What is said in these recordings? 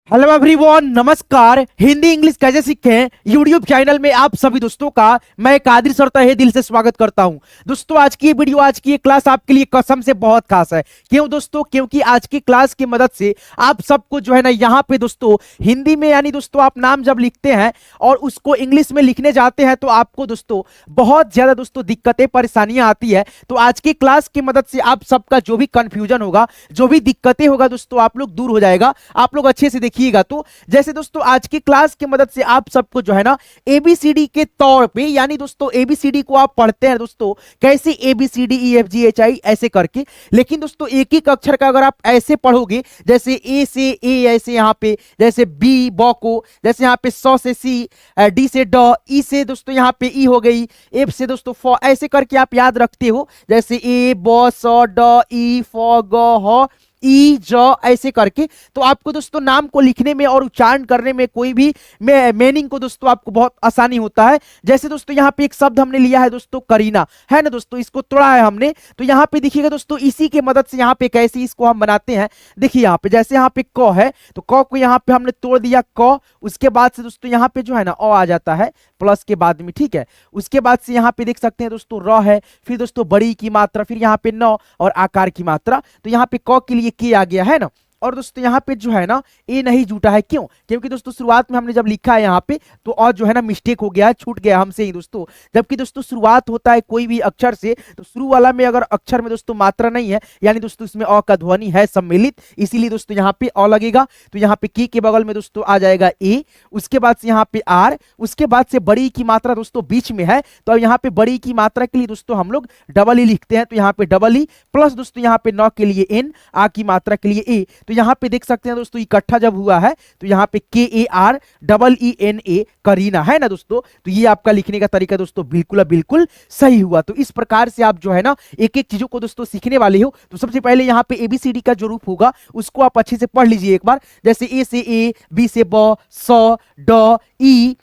Hello everyone, नमस्कार। Hindi English कैसे सीखें यूट्यूब चैनल में आप सभी दोस्तों का मैं कादिर सर तहे दिल से स्वागत करता हूं। दोस्तों, आज की ये वीडियो, आज की ये क्लास आपके लिए कसम से बहुत खास है। क्यों दोस्तों? क्योंकि आज की क्लास की मदद से आप सबको जो है ना यहाँ पे दोस्तों हिंदी में, यानी दोस्तों आप नाम जब लिखते हैं और उसको इंग्लिश में लिखने जाते हैं तो आपको दोस्तों बहुत ज्यादा दोस्तों दिक्कतें परेशानियां आती है। तो आज की क्लास की मदद से आप सबका जो भी कंफ्यूजन होगा, जो भी दिक्कतें होगा दोस्तों, आप लोग दूर हो जाएगा। आप लोग अच्छे से देखिएगा। तो जैसे दोस्तों आज की क्लास की मदद से आप सबको जो है ना एबीसीडी के तौर पे, यानी दोस्तों एबीसीडी को आप पढ़ते हैं दोस्तों कैसे A B C D E F G H I ऐसे करके, लेकिन दोस्तों एक एक अक्षर का अगर आप ऐसे पढ़ोगे, जैसे ए से ए, ऐसे यहाँ पे जैसे बी बॉको, जैसे यहाँ पे सौ से सी, डी से ड, ई से दोस्तों यहाँ पे ई हो गई, एफ से दोस्तों फ, ऐसे करके आप याद रखते हो। जैसे ए ब स ड ई फ ग ह ई ज, ऐसे करके। तो आपको दोस्तों नाम को लिखने में और उच्चारण करने में कोई भी मीनिंग को दोस्तों आपको बहुत आसानी होता है। जैसे दोस्तों यहाँ पे एक शब्द हमने लिया है दोस्तों करीना, है ना दोस्तों, इसको तोड़ा है हमने। तो यहाँ पे देखिएगा दोस्तों इसी के मदद से यहाँ पे कैसे इसको हम बनाते हैं। देखिए यहाँ पे जैसे यहाँ पे क है तो क को यहाँ पे हमने तोड़ दिया क, उसके बाद से दोस्तों यहाँ पे जो है ना अ आ जाता है प्लस के बाद में, ठीक है। उसके बाद से यहाँ पे देख सकते हैं दोस्तों र है, फिर दोस्तों बड़ी की मात्रा, फिर यहाँ पे न और आकार की मात्रा। तो यहाँ पे क के लिए के आ गया है ना। और दोस्तों यहाँ पे जो है ना ए नहीं जुटा है, क्यों? क्योंकि दोस्तों शुरुआत में हमने जब लिखा है यहाँ पे तो और जो है ना मिस्टेक हो गया है, छूट गया हमसे ही दोस्तों। जबकि दोस्तों शुरुआत होता है कोई भी अक्षर से, तो शुरू वाला में अगर अक्षर में दोस्तों मात्रा नहीं है, यानी दोस्तों इसमें अ का ध्वनि है सम्मिलित, इसीलिए दोस्तों यहाँ पे अ लगेगा। तो यहाँ पे के बगल में दोस्तों आ जाएगा ए, उसके बाद से यहाँ पे आर, उसके बाद से बड़ी की मात्रा दोस्तों बीच में है, तो अब यहाँ पे बड़ी की मात्रा के लिए दोस्तों हम लोग डबल ई लिखते हैं। तो यहाँ पे डबल ई प्लस दोस्तों यहाँ पे न के लिए एन, आ की मात्रा के लिए ए। तो यहाँ पे देख सकते हैं दोस्तों इकट्ठा जब हुआ है तो यहाँ पे K A R double E N A Kareena, है ना दोस्तों। तो ये आपका लिखने का तरीका दोस्तों बिल्कुल सही हुआ। तो इस प्रकार से आप जो है ना एक एक चीजों को दोस्तों सीखने वाले हो। तो सबसे पहले यहाँ पे एबीसीडी का जो रूप होगा उसको आप अच्छे से पढ़ लीजिए एक बार। जैसे ए से ए, बी से ब, स ड ई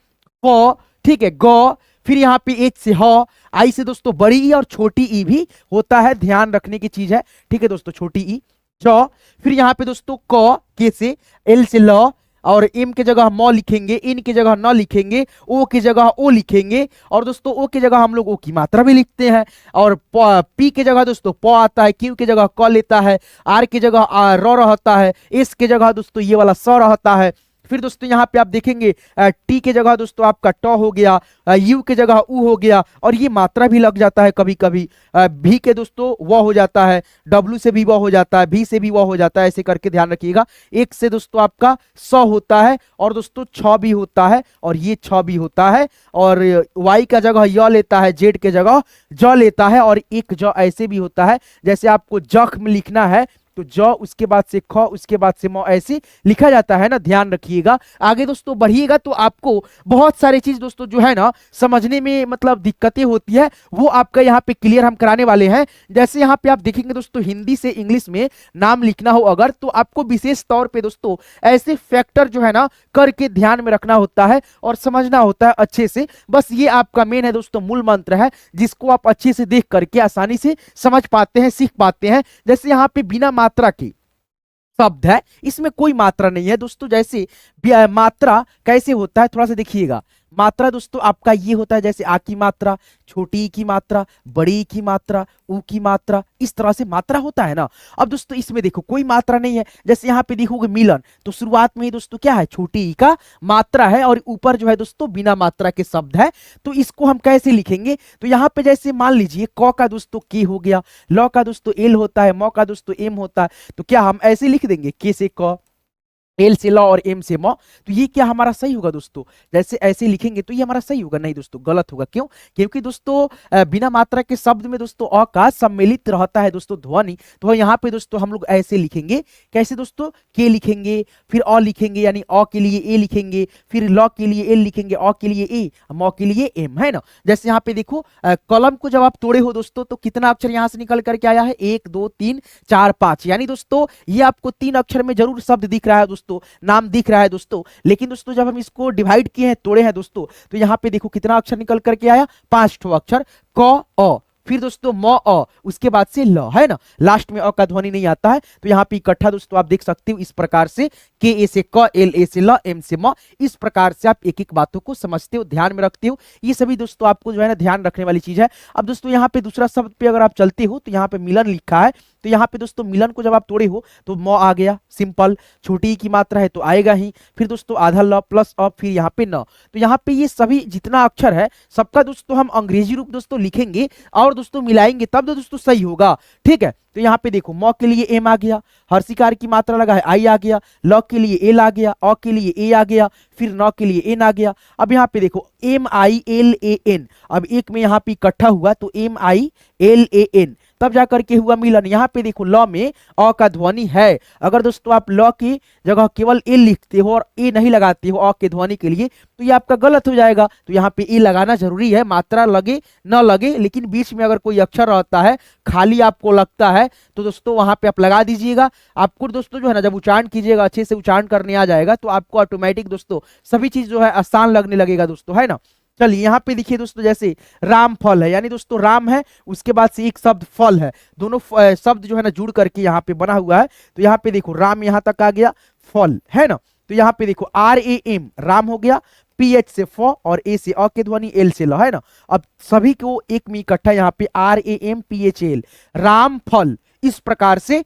फ, ठीक है, ग, फिर यहाँ पे एच से ह, आई से दोस्तों बड़ी ई और छोटी ई भी होता है, ध्यान रखने की चीज है, ठीक है दोस्तों, छोटी ई च। फिर यहाँ पे दोस्तों क के से, एल से ल, और एम के जगह म लिखेंगे, इन की जगह न लिखेंगे, ओ की जगह ओ लिखेंगे। और दोस्तों ओ की जगह हम लोग ओ की मात्रा भी लिखते हैं। और पी की जगह दोस्तों प आता है, क्यू की जगह क लेता है, आर की जगह र रहता है, एस की जगह दोस्तों ये वाला स रहता है। फिर दोस्तों यहाँ पे आप देखेंगे टी के जगह दोस्तों आपका ट हो गया, यू के जगह उ हो गया, और ये मात्रा भी लग जाता है कभी कभी। भी के दोस्तों व हो जाता है, डब्ल्यू से भी व हो जाता है, भी से भी व हो जाता है, ऐसे करके ध्यान रखिएगा। एक से दोस्तों आपका स होता है, और दोस्तों छ भी होता है, और ये छ भी होता है। और वाई का जगह य लेता है, जेड के जगह ज लेता है, और एक ज ऐसे भी होता है। जैसे आपको जख्म लिखना है तो ज, उसके बाद से ख, उसके बाद से म, ऐसे लिखा जाता है ना, ध्यान रखिएगा। आगे दोस्तों बढ़िएगा तो आपको बहुत सारी चीज दोस्तों जो है ना समझने में मतलब दिक्कतें होती है, वो आपका यहाँ पे क्लियर हम कराने वाले हैं। जैसे यहाँ पे आप देखेंगे दोस्तों हिंदी से इंग्लिश में नाम लिखना हो अगर, तो आपको विशेष तौर पे दोस्तों ऐसे फैक्टर जो है ना करके ध्यान में रखना होता है और समझना होता है अच्छे से। बस ये आपका मेन है दोस्तों, मूल मंत्र है, जिसको आप अच्छे से देख करके आसानी से समझ पाते हैं, सीख पाते हैं। जैसे यहाँ पे बिना मात्रा की शब्द है, इसमें कोई मात्रा नहीं है दोस्तों। जैसे मात्रा कैसे होता है थोड़ा सा देखिएगा। मात्रा दोस्तों आपका ये होता है, जैसे आ की मात्रा, छोटी की मात्रा, बड़ी की मात्रा, ऊ की मात्रा, इस तरह से मात्रा होता है ना। अब दोस्तों इसमें देखो कोई मात्रा नहीं है। जैसे यहाँ पे देखोगे मिलन, तो शुरुआत में ही दोस्तों क्या है, छोटी ई का मात्रा है, और ऊपर जो है दोस्तों बिना मात्रा के शब्द है। तो इसको हम कैसे लिखेंगे? तो यहाँ पे जैसे मान लीजिए क का दोस्तों के हो गया, ल का दोस्तों एल होता है, म का दोस्तों एम होता है, तो क्या हम ऐसे लिख देंगे के से क, एल से ल और एम से म? तो ये क्या हमारा सही होगा दोस्तों? जैसे ऐसे लिखेंगे तो ये हमारा सही होगा? नहीं दोस्तों, गलत होगा। क्यों? क्योंकि दोस्तों बिना मात्रा के शब्द में दोस्तों अ का सम्मिलित रहता है दोस्तों ध्वनि। तो यहाँ पे दोस्तों हम लोग ऐसे लिखेंगे, कैसे दोस्तों? के लिखेंगे, फिर अ लिखेंगे, यानी अ के लिए ए लिखेंगे, फिर ल के लिए एल लिखेंगे, अ के लिए ए, म के लिए एम, है ना। जैसे यहाँ पे देखो कलम को जब आप तोड़े हो दोस्तों तो कितना अक्षर यहाँ से निकल करके आया है? 1 2 3 4 5, यानी दोस्तों ये आपको 3 अक्षर में जरूर शब्द दिख रहा है दोस्तों, नाम दिख रहा है दोस्तों। लेकिन दोस्तों जब हम इसको डिवाइड किए हैं, तोड़े हैं दोस्तों, तो यहाँ पे देखो कितना अक्षर निकल करके आया? 5 ठो अक्षर, क अ, फिर दोस्तों म अ, उसके बाद से ल, है ना, लास्ट में अ का ध्वनि नहीं आता है। तो यहाँ पे इकट्ठा दोस्तों आप देख सकते हो इस प्रकार से, के ए से क, एल ए से ल, एम से म, इस प्रकार से आप एक एक बातों को समझते हो, ध्यान में रखते हो। ये सभी दोस्तों आपको जो है ना ध्यान रखने वाली चीज है। अब दोस्तों यहाँ पे दूसरा शब्द पे अगर आप चलते हो तो यहाँ पे मिलन लिखा है। तो यहाँ पे दोस्तों मिलन को जब आप तोड़े हो तो म आ गया, सिंपल, छोटी की मात्रा है तो आएगा ही। फिर दोस्तों आधा ल प्लस अ, फिर यहाँ पे न। तो यहाँ पे ये सभी जितना अक्षर है सबका दोस्तों हम अंग्रेजी रूप दोस्तों लिखेंगे और दोस्तों मिलाएंगे, तब तो दोस्तों सही होगा। ठीक है, तो यहाँ पे देखो म के लिए एम आ गया, हर्षिकार की मात्रा लगा है आई आ गया, ल के लिए एल आ गया, अ के लिए ए आ गया, फिर न के लिए एन आ गया। अब यहाँ पे देखो M I L A N, अब एक में यहाँ पे इकट्ठा हुआ तो M I L A N, तब जाकर के हुआ मिलन। यहाँ पे देखो ल में अ का ध्वनि है, अगर दोस्तों आप ल की जगह केवल ए लिखते हो और ए नहीं लगाते हो अ के ध्वनि के लिए तो ये आपका गलत हो जाएगा। तो यहाँ पे ए लगाना जरूरी है, मात्रा लगे न लगे, लेकिन बीच में अगर कोई अक्षर रहता है खाली आपको लगता है तो दोस्तों वहां पे आप लगा दीजिएगा। आपको दोस्तों जो है ना जब उच्चारण कीजिएगा अच्छे से उच्चारण करने आ जाएगा तो आपको ऑटोमेटिक दोस्तों सभी चीज जो है आसान लगने लगेगा दोस्तों, है ना। चलिए यहाँ पे देखिए दोस्तों, जैसे राम फल है, यानी दोस्तों राम है उसके बाद से एक शब्द फल है, दोनों शब्द जो है ना जुड़ करके यहाँ पे बना हुआ है। तो यहाँ पे देखो राम यहाँ तक आ गया, फल, है ना। तो यहाँ पे देखो आर ए एम राम हो गया, पी एच से फ और ए से अ के ध्वनि, एल से ल, है ना। अब सभी को एक में इकट्ठा यहाँ पे R A M P H L, राम फल, इस प्रकार से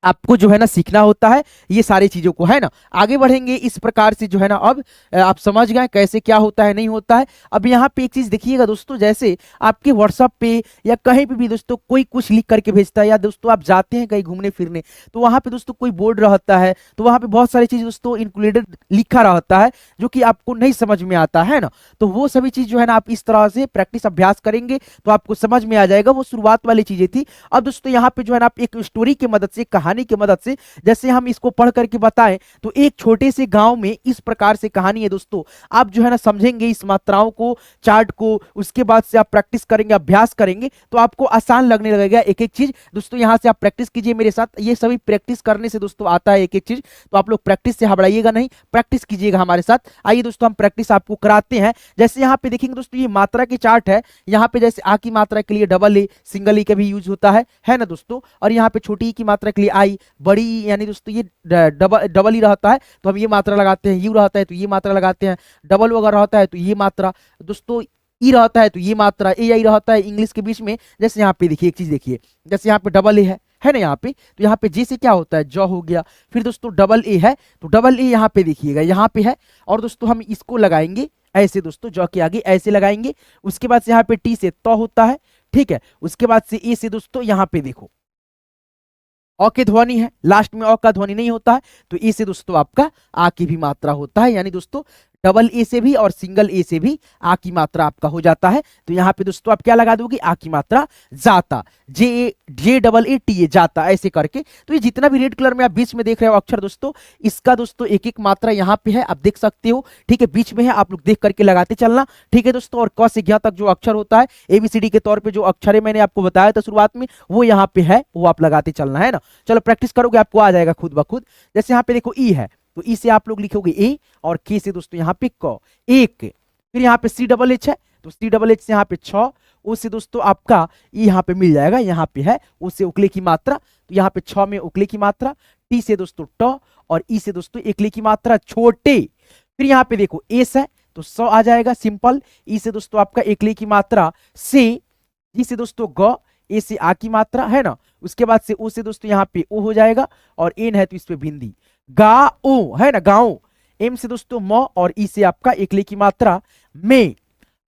आपको जो है ना सीखना होता है ये सारी चीजों को, है ना। आगे बढ़ेंगे इस प्रकार से जो है ना। अब आप समझ गए कैसे क्या होता है नहीं होता है। अब यहाँ पे एक चीज देखिएगा दोस्तों, जैसे आपके व्हाट्सएप पे या कहीं पे भी दोस्तों कोई कुछ लिख करके भेजता है, या दोस्तों आप जाते हैं कहीं घूमने फिरने तो वहां पे दोस्तों कोई बोर्ड रहता है तो वहां पे बहुत सारी चीज दोस्तों इंक्लूडेड लिखा रहता है जो कि आपको नहीं समझ में आता है ना। तो वो सभी चीज जो है ना आप इस तरह से प्रैक्टिस अभ्यास करेंगे तो आपको समझ में आ जाएगा। वो शुरुआत वाली चीजें थी। अब दोस्तों यहाँ पे जो है ना आप एक स्टोरी की मदद से, कहानी की मदद से, जैसे हम इसको पढ़ करके बताएं तो एक छोटे से गांव में इस प्रकार से कहानी है दोस्तों। आप जो है ना समझेंगे इस मात्राओं को, चार्ट को, उसके बाद से आप प्रैक्टिस करेंगे, अभ्यास करेंगे तो आपको आसान लगने लगेगा एक एक चीज। दोस्तों यहाँ से आप प्रैक्टिस कीजिए मेरे साथ, ये सभी प्रैक्टिस करने से दोस्तों आता है एक एक चीज। तो आप लोग प्रैक्टिस से घबराइएगा नहीं, प्रैक्टिस कीजिएगा हमारे साथ। आइए दोस्तों हम प्रैक्टिस आपको कराते हैं। जैसे यहाँ पे देखेंगे दोस्तों ये मात्रा के चार्ट है। यहाँ पे जैसे आ की मात्रा के लिए डबल ए, सिंगल ए का भी यूज होता है ना दोस्तों। और यहाँ पे छोटी ई की मात्रा के लिए आई, बड़ी यानी दोस्तों ये डबल ही रहता है तो हम ये मात्रा लगाते हैं, यू रहता है तो ये मात्रा लगाते हैं, डबल वगैरह रहता है तो ये मात्रा दोस्तों, ई रहता है तो ये मात्रा, ए आई रहता है इंग्लिश के बीच में। जैसे यहाँ पे देखिए एक चीज देखिए, जैसे यहाँ पे डबल ए है ना यहाँ पे, तो यहाँ पे जे से क्या होता है ज हो गया। फिर दोस्तों डबल ए है तो डबल ए यहाँ पे देखिएगा यहाँ पे है, और दोस्तों हम इसको लगाएंगे ऐसे दोस्तों, ज के आगे ऐसे लगाएंगे। उसके बाद से यहाँ पे टी से त होता है, ठीक है। उसके बाद से ए से दोस्तों यहाँ पे देखो अ की ध्वनि है, लास्ट में अ का ध्वनि नहीं होता है तो ए से दोस्तों आपका आ की भी मात्रा होता है, यानी दोस्तों डबल ए से भी और सिंगल ए से भी आ की मात्रा आपका हो जाता है। तो यहाँ पे दोस्तों आप क्या लगा दोगे, आ की मात्रा जाता, जे डबल ए टी ए जाता, ऐसे करके। तो ये जितना भी रेड कलर में आप बीच में देख रहे हो अक्षर दोस्तों, इसका दोस्तों एक एक मात्रा यहाँ पे है, आप देख सकते हो, ठीक है, बीच में है, आप लोग देख करके लगाते चलना, ठीक है दोस्तों। और क से ज्ञ तक जो अक्षर होता है एबीसीडी के तौर पर जो अक्षर है मैंने आपको बताया था शुरुआत में, वो यहाँ पे है, वो आप लगाते चलना, है ना। चलो प्रैक्टिस करोगे आपको आ जाएगा खुद ब खुद। जैसे यहाँ पे देखो ई है तो ई से आप लोग लिखोगे ए, और के से दोस्तों यहाँ पे क, एक। फिर यहाँ पे सी डबल एच है तो सी डबल एच से यहाँ पे 6, उससे दोस्तों आपका ई यहाँ पे मिल जाएगा, यहाँ पे है उससे उकले की मात्रा, तो यहाँ पे 6 में उकले की मात्रा, टी से दोस्तों ट, और ई से दोस्तों एकले की मात्रा छोटे। फिर यहाँ पे देखो एस है तो 100 आ जाएगा सिंपल, ई से दोस्तों आपका एकले की मात्रा से, जी से दोस्तों ग, ए से आ की मात्रा, है ना। उसके बाद से ओ से दोस्तों यहाँ पे ओ हो जाएगा, और एन है तो इस पे बिंदी, गा ओ, है ना, गाओ। एम से दोस्तों म, और ई से आपका एकले की मात्रा में,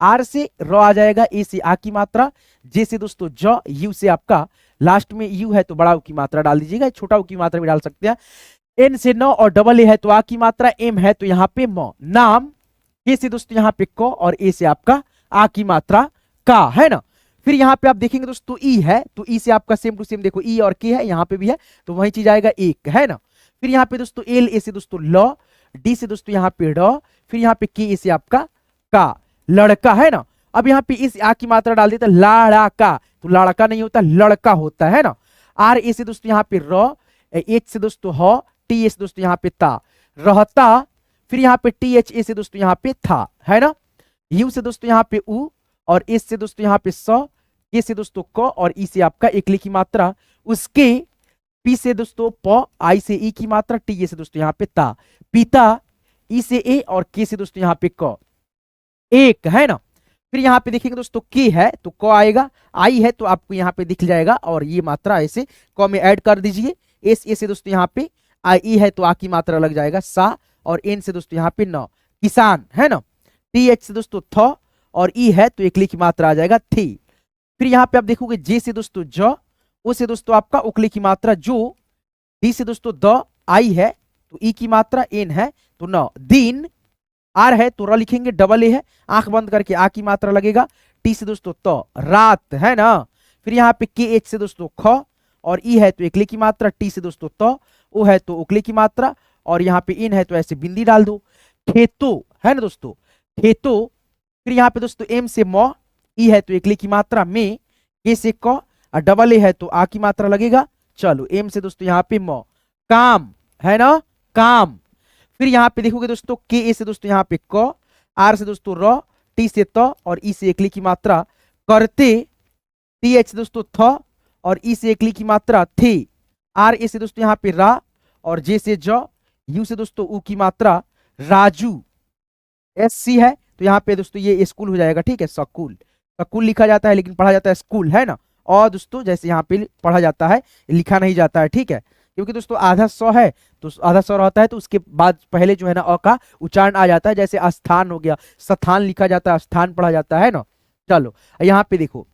आर से र आ जाएगा, ए से आ की मात्रा, जे से दोस्तों ज, यू से आपका लास्ट में यू है तो बड़ा ऊ की मात्रा डाल दीजिएगा, छोटा ऊ की मात्रा भी डाल सकते हैं। एन से न, और डबल ए है तो आ की मात्रा, एम है तो यहाँ पे म, नाम, के से दोस्तों यहाँ पे क, और ए से आपका आ की मात्रा का, है ना। फिर यहाँ पे आप देखेंगे दोस्तों ई है तो ई से आपका सेम टू सेम देखो ई और के है, यहाँ पे भी है तो वही चीज आएगा एक, है ना। फिर यहाँ पे दोस्तों एल ए से दोस्तों ल, डी से दोस्तों यहाँ पे ड, फिर यहाँ पे के ए से आपका का, लड़का, है ना। अब यहाँ पे इस आ की मात्रा डाल देता लाड़का, तो लड़का नहीं होता लड़का होता है ना। आर ए से दोस्तों यहाँ पे र, एच से दोस्तों ह, टी ए से दोस्तों यहाँ पे ता, रहता। फिर यहाँ पे टी एच ए से दोस्तों यहाँ पे था, है ना। यू से दोस्तों यहाँ पे उ, और एस से दोस्तों यहाँ पे स, के से दोस्तों क और ई से आपका एकली की मात्रा, उसके पी से दोस्तों प, आई से ई की मात्रा, टी से दोस्तों यहाँ पे ता, पिता, ई से ए और के से दोस्तों यहाँ पे क, एक है ना। फिर यहाँ पे देखेंगे दोस्तों के है तो क आएगा, आई है तो आपको यहाँ पे दिख जाएगा और ये मात्रा ऐसे क में ऐड कर दीजिए। एस ए से दोस्तों यहाँ पे आई ई है तो आ की मात्रा लग जाएगा सा, और एन से दोस्तों यहाँ पे न, किसान है ना। टी एच से दोस्तों थ और ई है तो एकली की मात्रा आ जाएगा थी। फिर यहाँ पे आप देखोगे जे से दोस्तों ज, ओ से दोस्तों आपका उकली की मात्रा जो, डी से दोस्तों द, आई है तो ई की मात्रा, एन है तो न, दिन, आर है तो र लिखेंगे, डबल ए है, आंख बंद करके आ की मात्रा लगेगा, टी से दोस्तों तो, रात है ना। फिर यहाँ पे के एच से दोस्तों ख और ई है तो एकले की मात्रा, टी से दोस्तों तो, ओ है तो उकले की मात्रा, और यहाँ पे इन है तो ऐसे बिंदी डाल दो। खेतो है ना दोस्तों, खेतो। फिर यहाँ पे दोस्तों एम से म, ई है तो एकले की मात्रा में, के से क और डबल ए है तो आ की मात्रा लगेगा। चलो एम से दोस्तों यहाँ पे म, काम है ना, काम। फिर यहाँ पे देखोगे दोस्तों के ए से दोस्तों यहाँ पे क, आर से दोस्तों र, टी से त और ई से एकली की मात्रा, करते, टी एच से दोस्तों थ और ई से एकली की मात्रा थे, आर ए से दोस्तों यहाँ पे रा और जे से ज, यू से दोस्तों ऊ की मात्रा, राजू, एस सी है तो यहाँ पे दोस्तों ये स्कूल हो जाएगा, ठीक है, स्कूल, स्कूल लिखा जाता है लेकिन पढ़ा जाता है स्कूल है ना। और दोस्तों जैसे यहाँ पे पढ़ा जाता है लिखा नहीं जाता है, ठीक है, क्योंकि दोस्तों आधा सौ है तो आधा सौ रहता है तो उसके बाद पहले जो है ना अ का उच्चारण आ जाता है, जैसे स्थान हो गया, स्थान लिखा जाता है, स्थान पढ़ा जाता है ना। चलो यहाँ पे देखो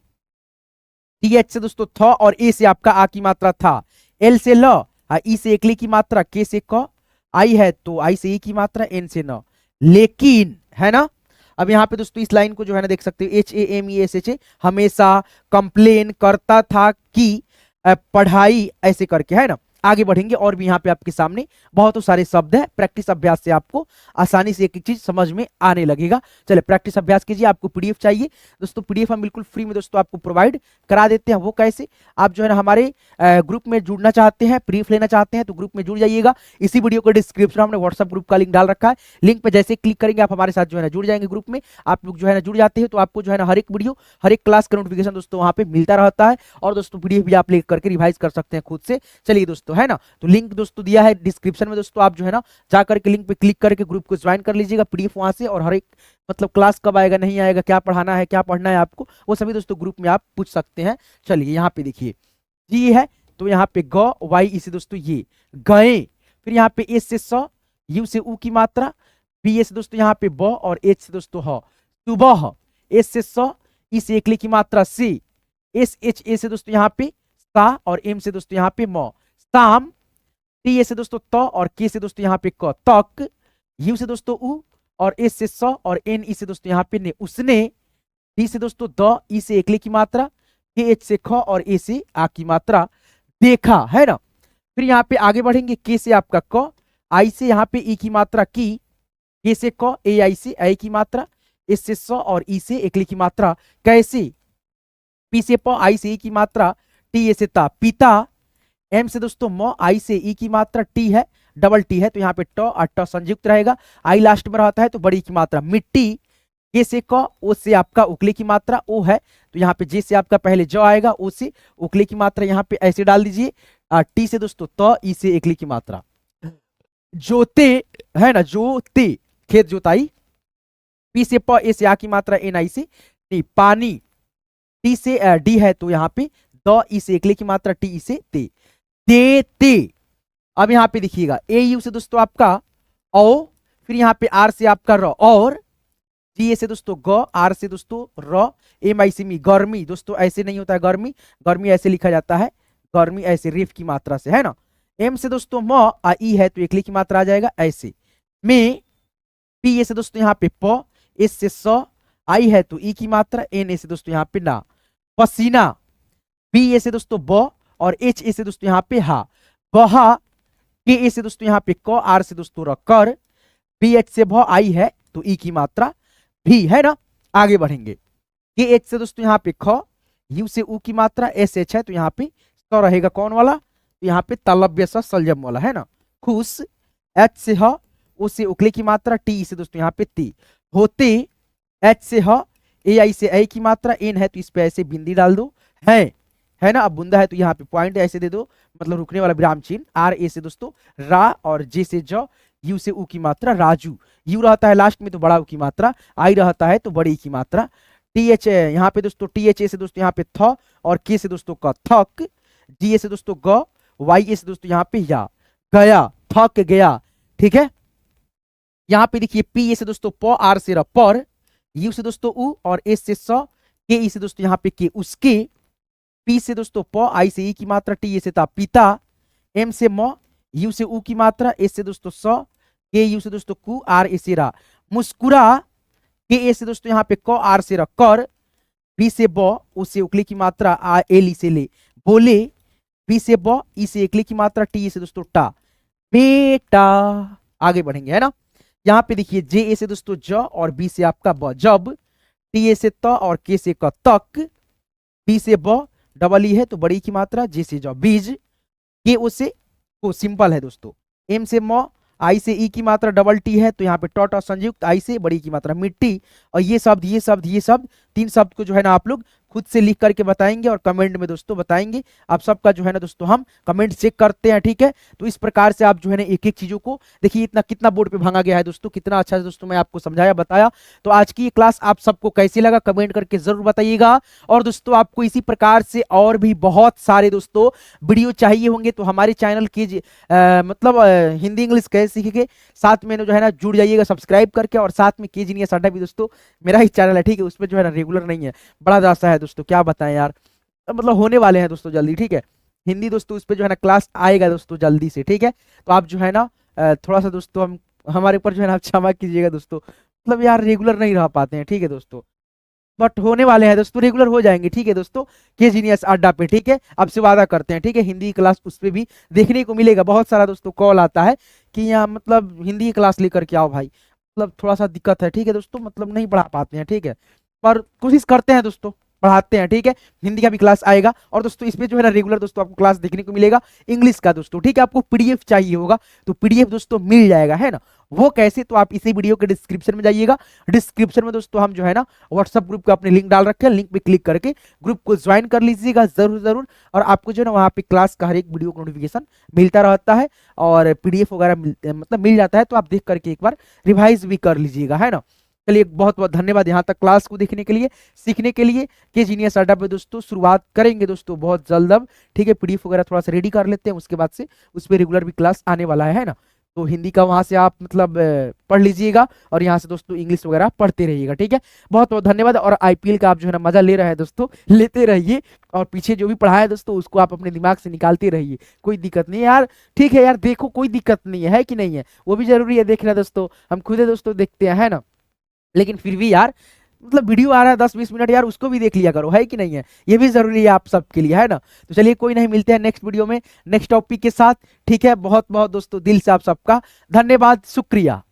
टी एच से दोस्तों थ और ए से आपका आ की मात्रा था, एल से ल, ई से एकली की मात्रा, के से क, आई है तो आई से ई की मात्रा, एन से न, लेकिन है ना। अब यहाँ पे दोस्तों इस लाइन को जो है ना देख सकते हो, H A M E S H A, हमेशा कंप्लेन करता था कि पढ़ाई, ऐसे करके है ना। आगे बढ़ेंगे और भी यहाँ पे आपके सामने बहुत सारे शब्द है, प्रैक्टिस अभ्यास से आपको आसानी से एक एक चीज समझ में आने लगेगा। चले प्रैक्टिस अभ्यास कीजिए। आपको पीडीएफ चाहिए दोस्तों, पीडीएफ हम बिल्कुल फ्री में दोस्तों आपको प्रोवाइड करा देते हैं। वो कैसे, आप जो है ना हमारे ग्रुप में जुड़ना चाहते हैं, पीडीएफ लेना चाहते हैं तो ग्रुप में जुड़ जाइएगा। इसी वीडियो को डिस्क्रिप्शन में हमने व्हाट्सएप ग्रुप का लिंक डाल रखा है, लिंक पे जैसे क्लिक करेंगे आप हमारे साथ जो है ना जुड़ जाएंगे ग्रुप में। आप लोग जो है ना जुड़ जाते हैं तो आपको जो है ना हर एक वीडियो, हर एक क्लास का नोटिफिकेशन दोस्तों वहाँ पे मिलता रहता है, और दोस्तों पीडीएफ भी आप लिख करके रिवाइज कर सकते हैं खुद से। चलिए दोस्तों है ना, तो लिंक दोस्तों दिया है डिस्क्रिप्शन में दोस्तों, आप जो है ना जाकर के लिंक पे क्लिक करके ग्रुप को ज्वाइन कर लीजिएगा, पीडीएफ वहां से, और हर एक मतलब क्लास कब आएगा नहीं आएगा, क्या पढ़ाना है क्या पढ़ना है आपको, वो सभी दोस्तों ग्रुप में आप पूछ सकते हैं। चलिए यहाँ पे देखिए जी है तो यहाँ पे ग, वाई इसे दोस्तों ये गए। फिर यहाँ पे एस से स, यू से ऊ की मात्रा, पी ए से दोस्तों यहाँ पे ब और एच से दोस्तों ह, सुबह, एस से स, ई से एकली की मात्रा से, एस एच ए से दोस्तों यहाँ पे सा और एम से दोस्तों यहाँ पे म, शाम, टी ए से दोस्तों त और के से दोस्तों यहाँ पे क, तक, यू से दोस्तों उ और एस से स और एन ई से दोस्तों यहाँ पे ने, उसने, डी से दोस्तों द, ई से एकले की मात्रा, के एच से ख और ए से आ की मात्रा, देखा है ना। फिर यहाँ पे आगे बढ़ेंगे, के से आपका क, आई से यहाँ पे ई की मात्रा की, के से क, ए आई से आई की मात्रा, एस से स और ई से एकले की मात्रा, कैसे, पी से प, आई से ई की मात्रा, टी ए से ता, पिता, एम से दोस्तों म, आई से ई की मात्रा, टी है डबल टी है तो यहाँ पे ट और ट संयुक्त रहेगा, आई लास्ट में रहता है तो बड़ी की मात्रा, मिट्टी, के से क, ओ से आपका उकले की मात्रा, ओ है तो यहाँ पे जे से आपका पहले ज आएगा, ओ से उकले की मात्रा यहाँ पे ऐसे डाल दीजिए, टी से दोस्तों त, ई से एकली की मात्रा, जोते है ना, जोते खेत जोताई, पी से प, ए से आ की मात्रा, एन आई से टी, पानी, टी से डी है तो यहाँ पे द, ई से एकले की मात्रा, टी ई से ते, देते। अब यहाँ पे देखिएगा ए यू से दोस्तों आपका ओ, फिर यहाँ पे आर से आपका र, और जी ए से दोस्तों ग, आर से दोस्तों र, एम आई से मी, गर्मी, दोस्तों ऐसे नहीं होता है गर्मी, गर्मी ऐसे लिखा जाता है, गर्मी ऐसे रेफ की मात्रा से है ना। एम से दोस्तों म, ई है तो एकली की मात्रा आ जाएगा ऐसे में, पी ए से दोस्तों यहाँ पे प, एस से स, आई है तो ई की मात्रा, एन ए से दोस्तों यहाँ पे ना, पसीना, बी ए से दोस्तों ब और एच ए से दोस्तों यहाँ पे हा, बहा, के ए से दोस्तों यहाँ पे क, आर से दोस्तों र, कर, बी एच से भ, आई है तो ई की मात्रा भी है ना। आगे बढ़ेंगे, के एच से दोस्तों यहाँ पे ख, यू से ऊ की मात्रा, एस एच है तो यहाँ पे स रहेगा कौन वाला, तो यहाँ पे तलव्य स सलजम वाला है ना, खुश, एच से ह, ओ से उकले की मात्रा, टी से दोस्तों यहाँ पे ती, होते, एच से ह, ए आई से ऐ की मात्रा, एन है तो इस पे ऐसे बिंदी डाल दो, है ना। अब बुंदा है तो यहाँ पे पॉइंट ऐसे दे दो, मतलब रुकने वाला विराम चिन्ह। आर ए से दोस्तों रा, और जे से ज, यू से ऊ की मात्रा राजू, यू रहता है लास्ट में तो बड़ा ऊ की मात्रा, आई रहता है तो बड़ी की मात्रा। टी एच यहाँ पे दोस्तों टी एच ए से दोस्तों यहाँ पे थ, और के से दोस्तों का थक, जी ए से दोस्तों ग, वाई ए से दोस्तों यहाँ पे या, गया, थक गया, ठीक है। यहाँ पे देखिए पी ए से दोस्तों प, आर से र पर, यू से दोस्तों उ, और एस से स, के ई से दोस्तों यहाँ पे के उसके, पी से दोस्तों प, आई से ई की मात्रा, टी ए से ता पिता, एम से म, यू से ऊ की मात्रा, एस से दोस्तों स, के यू से दोस्तों कु, आर ए से रा, मुस्कुरा, के ए से दोस्तों यहाँ पे क, आर से र कर, बी से ब, उ से उकली की मात्रा, आ एल ई से ले, बोले, बी से ब, ई से एकली की मात्रा, टी ए से दोस्तों टा, बेटा। आगे बढ़ेंगे, है ना। यहाँ पे देखिए जे ए से दोस्तों ज, और बी से आपका ब, जब, टी ए से त, और के से क तक, बी से ब, डबल ई है तो बड़ी की मात्रा, जे से ज बीज, के ओ से को सिंपल है दोस्तों, एम से म, आई से ई की मात्रा, डबल टी है तो यहाँ पे टॉट और संयुक्त, आई से बड़ी की मात्रा मिट्टी। और ये शब्द तीन शब्द को जो है ना आप लोग खुद से लिख करके बताएंगे और कमेंट में दोस्तों बताएंगे। आप सबका जो है ना दोस्तों हम कमेंट चेक करते हैं, ठीक है। तो इस प्रकार से आप जो है ना एक एक चीजों को देखिए, इतना कितना बोर्ड पे भांगा गया है दोस्तों, कितना अच्छा से दोस्तों मैं आपको समझाया बताया। तो आज की ये क्लास आप सबको कैसी लगा कमेंट करके जरूर बताइएगा। और दोस्तों आपको इसी प्रकार से और भी बहुत सारे दोस्तों वीडियो चाहिए होंगे तो हमारे चैनल की मतलब हिंदी इंग्लिश कैसे सीखेंगे साथ में जो है ना जुड़ जाइएगा सब्सक्राइब करके। और साथ में के जीनियस अड्डा भी दोस्तों मेरा ही चैनल है, ठीक है। उसमें जो है ना रेगुलर नहीं है, बड़ा दासा है दोस्तों, क्या बताएं यार, मतलब होने वाले हैं दोस्तों जल्दी, ठीक है। हिंदी दोस्तों उस पर जो है ना क्लास आएगा दोस्तों जल्दी से, ठीक है। तो आप जो है ना थोड़ा सा दोस्तों हम हमारे ऊपर जो है ना क्षमा कीजिएगा दोस्तों, मतलब यार रेगुलर नहीं रह पाते हैं, ठीक है दोस्तों। बट होने वाले हैं दोस्तों, रेगुलर हो जाएंगे, ठीक है दोस्तों, के जीनियस अड्डा पे, ठीक है। आपसे वादा करते हैं, ठीक है। हिंदी क्लास उस पर भी देखने को मिलेगा, बहुत सारा दोस्तों कॉल आता है कि यहाँ मतलब हिंदी की क्लास लेकर के आओ भाई, मतलब थोड़ा सा दिक्कत है, ठीक है दोस्तों, मतलब नहीं पढ़ा पाते हैं, ठीक है। पर कोशिश करते हैं दोस्तों, पढ़ाते हैं, ठीक है। हिंदी का भी क्लास आएगा और दोस्तों इसमें जो है ना रेगुलर दोस्तों आपको क्लास देखने को मिलेगा इंग्लिश का दोस्तों, ठीक है। आपको पीडीएफ चाहिए होगा तो पीडीएफ दोस्तों मिल जाएगा, है ना। वो कैसे, तो आप इसी वीडियो के डिस्क्रिप्शन में जाइएगा। डिस्क्रिप्शन में दोस्तों हम जो है ना व्हाट्सएप ग्रुप का अपने लिंक डाल रखे हैं, लिंक पे क्लिक करके ग्रुप को ज्वाइन कर लीजिएगा जरूर जरूर। और आपको जो है ना वहाँ पे क्लास का हर एक वीडियो को नोटिफिकेशन मिलता रहता है और पीडीएफ वगैरह मतलब मिल जाता है, तो आप देख करके एक बार रिवाइज भी कर लीजिएगा, है ना। चलिए बहुत बहुत धन्यवाद यहाँ तक क्लास को देखने के लिए, सीखने के लिए। के जीनियस अड्डा पे दोस्तों शुरुआत करेंगे दोस्तों बहुत जल्द अब, ठीक है। पीडीएफ वगैरह थोड़ा सा रेडी कर लेते हैं, उसके बाद से उस पर रेगुलर भी क्लास आने वाला है ना। तो हिंदी का वहां से आप मतलब पढ़ लीजिएगा और यहाँ से दोस्तों इंग्लिश वगैरह पढ़ते रहिएगा, ठीक है। बहुत बहुत धन्यवाद। और आईपीएल का आप जो है ना मजा ले रहे हैं दोस्तों, लेते रहिए। और पीछे जो भी पढ़ा है दोस्तों उसको आप अपने दिमाग से निकालते रहिए, कोई दिक्कत नहीं है यार, ठीक है यार। देखो कोई दिक्कत नहीं है कि नहीं है, वो भी जरूरी है देखना दोस्तों, हम खुद दोस्तों देखते हैं, है ना। लेकिन फिर भी यार मतलब वीडियो आ रहा है 10-20 मिनट यार, उसको भी देख लिया करो, है कि नहीं है, ये भी जरूरी है आप सबके लिए, है ना। तो चलिए कोई नहीं, मिलते हैं नेक्स्ट वीडियो में नेक्स्ट टॉपिक के साथ, ठीक है। बहुत बहुत दोस्तों दिल से आप सबका धन्यवाद, शुक्रिया।